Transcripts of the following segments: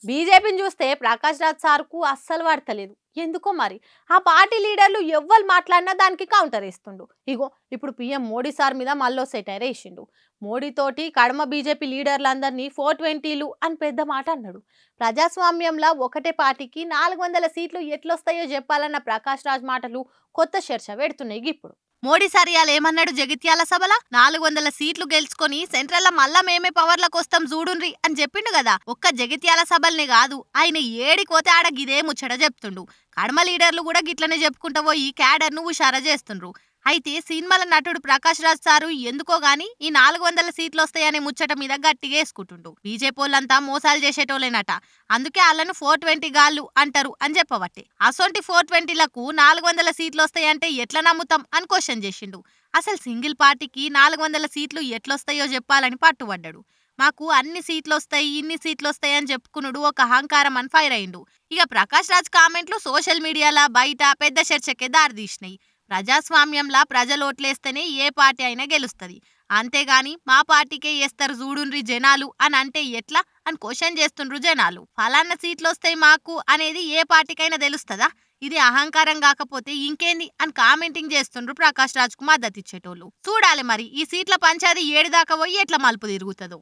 బీజేపీని చూస్తే ప్రకాష్ రాజ్ సార్కు అస్సలు వాడతలేదు. ఎందుకో మరి ఆ పార్టీ లీడర్లు ఎవ్వరు మాట్లాడినా దానికి కౌంటర్ ఇస్తుండు. ఇగో ఇప్పుడు పీఎం మోడీ సార్ మీద మళ్ళీ సెటైర్ వేసిండు. మోడీతోటి కడమ బీజేపీ లీడర్లందరినీ 420లు అని పెద్ద మాట అన్నాడు. ప్రజాస్వామ్యంలో ఒకటే పార్టీకి 400 సీట్లు ఎట్లొస్తాయో చెప్పాలన్న ప్రకాష్ రాజ్ మాటలు కొత్త చర్చ పెడుతున్నాయి. ఇప్పుడు మోడీ సార్ ఇయాల ఏమన్నాడు జగిత్యాల సభల 400 సీట్లు గెలుచుకొని సెంట్రల్ మళ్ళా మేమే పవర్లకు వస్తాం చూడుండ్రి అని చెప్పిండు కదా. ఒక్క జగిత్యాల సభల్నే కాదు ఆయన ఏడికోతే ఆడ గిదే ముచ్చట చెప్తుండు. కడమ లీడర్లు కూడా గిట్లనే చెప్పుకుంటూ పోయి క్యాడర్ను హుషారా చేస్తుండ్రు. అయితే సినిమాల నటుడు ప్రకాష్ రాజ్ సారు ఎందుకో గాని ఈ 400 సీట్లు వస్తాయనే ముచ్చట మీద గట్టిగా వేసుకుంటుండు. బీజేపీ వాళ్ళంతా మోసాలు చేసేటోళ్ళేనట, అందుకే వాళ్ళను 420 గాళ్ళు అంటారు అని చెప్పబట్టి అసొంటి 420లకు 400 సీట్లు వస్తాయంటే ఎట్లా నమ్ముతాం అని క్వశ్చన్ చేసిండు. అసలు సింగిల్ పార్టీకి 400 సీట్లు ఎట్లొస్తాయో చెప్పాలని పట్టుబడ్డాడు. మాకు అన్ని సీట్లు వస్తాయి ఇన్ని సీట్లు వస్తాయి అని చెప్పుకునుడు ఒక అహంకారం అని ఫైర్ అయిండు. ఇక ప్రకాష్ రాజ్ కామెంట్లు సోషల్ మీడియాలో బయట పెద్ద చర్చకే దారితీసినాయి. ప్రజాస్వామ్యంలా ప్రజలు ఓట్లేస్తేనే ఏ పార్టీ అయినా గెలుస్తుంది, అంతేగాని మా పార్టీకే వేస్తారు చూడుండ్రి జనాలు అని అంటే ఎట్లా అని క్వశ్చన్ చేస్తుండ్రు జనాలు. ఫలానా సీట్లు వస్తాయి మాకు అనేది ఏ పార్టీకైనా తెలుస్తుందా? ఇది అహంకారం కాకపోతే ఇంకేంది అని కామెంటింగ్ చేస్తుండ్రు ప్రకాష్ రాజ్ కు మద్దతు ఇచ్చేటోళ్ళు. చూడాలి మరి ఈ సీట్ల పంచాది ఏడుదాకా పోయి ఎట్లా మలుపు తిరుగుతుందో.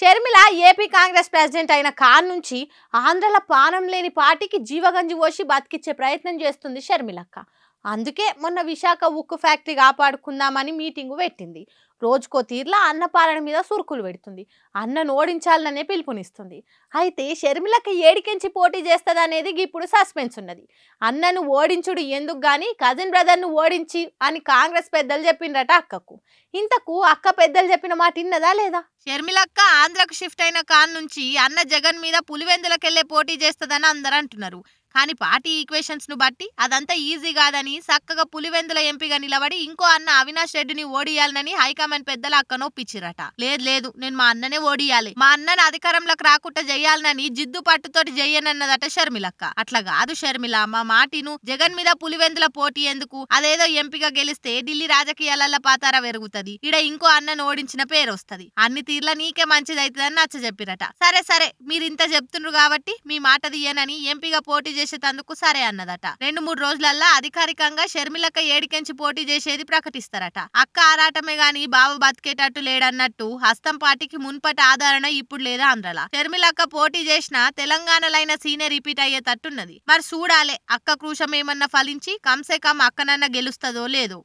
షర్మిల ఏపీ కాంగ్రెస్ ప్రెసిడెంట్ అయిన కాన్ నుంచి ఆంధ్రల పానం లేని పార్టీకి జీవగంజి పోసి బతికిచ్చే ప్రయత్నం చేస్తుంది షర్మిలక్క. అందుకే మొన్న విశాఖ ఉక్కు ఫ్యాక్టరీ కాపాడుకుందామని మీటింగు పెట్టింది. రోజుకో తీర్లా అన్నపాలన మీద సురుకులు పెడుతుంది. అన్నను ఓడించాలనే పిలుపునిస్తుంది. అయితే షర్మిలకి ఏడికెంచి పోటీ చేస్తుంది అనేది ఇప్పుడు సస్పెన్స్ ఉన్నది. అన్నను ఓడించుడు ఎందుకు గాని కజిన్ బ్రదర్ను ఓడించి అని కాంగ్రెస్ పెద్దలు చెప్పిండ్రట అక్కకు. ఇంతకు అక్క పెద్దలు చెప్పిన మాట ఇన్నదా లేదా? షర్మిలక్క ఆంధ్రకు షిఫ్ట్ అయిన కాన్ నుంచి అన్న జగన్ మీద పులివెందులకెళ్లే పోటీ చేస్తుందని అందరూ అంటున్నారు. కానీ పార్టీ ఈక్వేషన్స్ ను బట్టి అదంతా ఈజీ కాదని చక్కగా పులివెందుల ఎంపీగా నిలబడి ఇంకో అన్న అవినాష్ రెడ్డిని ఓడియాలని హైకమాండ్ పెద్దలు అక్కను ఒప్పించిరట. లేదు నేను మా అన్ననే ఓడియాలి, మా అన్నని అధికారంలోకి రాకుండా చెయ్యాలని జిద్దు పట్టుతోటి చెయ్యనన్నదట షర్మిలక్క. అట్లా కాదు షర్మిల, మా మాటిను, జగన్ మీద పులివెందుల పోటీ ఎందుకు, అదేదో ఎంపీగా గెలిస్తే ఢిల్లీ రాజకీయాల పాతారా పెరుగుతుంది, ఇడ ఇంకో అన్నను ఓడించిన పేరు వస్తుంది, అన్ని తీర్ల నీకే మంచిదైతుందని నచ్చ చెప్పిరట. సరే మీరు ఇంత చెప్తుండ్రు కాబట్టి మీ మాట తీయనని ఎంపీగా పోటీ చేసేందుకు సరే అన్నదట. 2-3 రోజులల్లా అధికారికంగా షర్మిలక్క ఏడికెంచి పోటీ చేసేది ప్రకటిస్తారట. అక్క ఆరాటమే గాని బావ బతికేటట్టు లేడన్నట్టు హస్తం పార్టీకి మున్పటి ఆదరణ ఇప్పుడు లేదా ఆంధ్రల. షర్మిలక్క పోటీ చేసిన తెలంగాణలైన సీనే రిపీట్ అయ్యేటట్టున్నది. మరి చూడాలే అక్క క్రూషం ఏమన్నా ఫలించి కంసే కం అక్కనన్నా గెలుస్తుందో లేదో.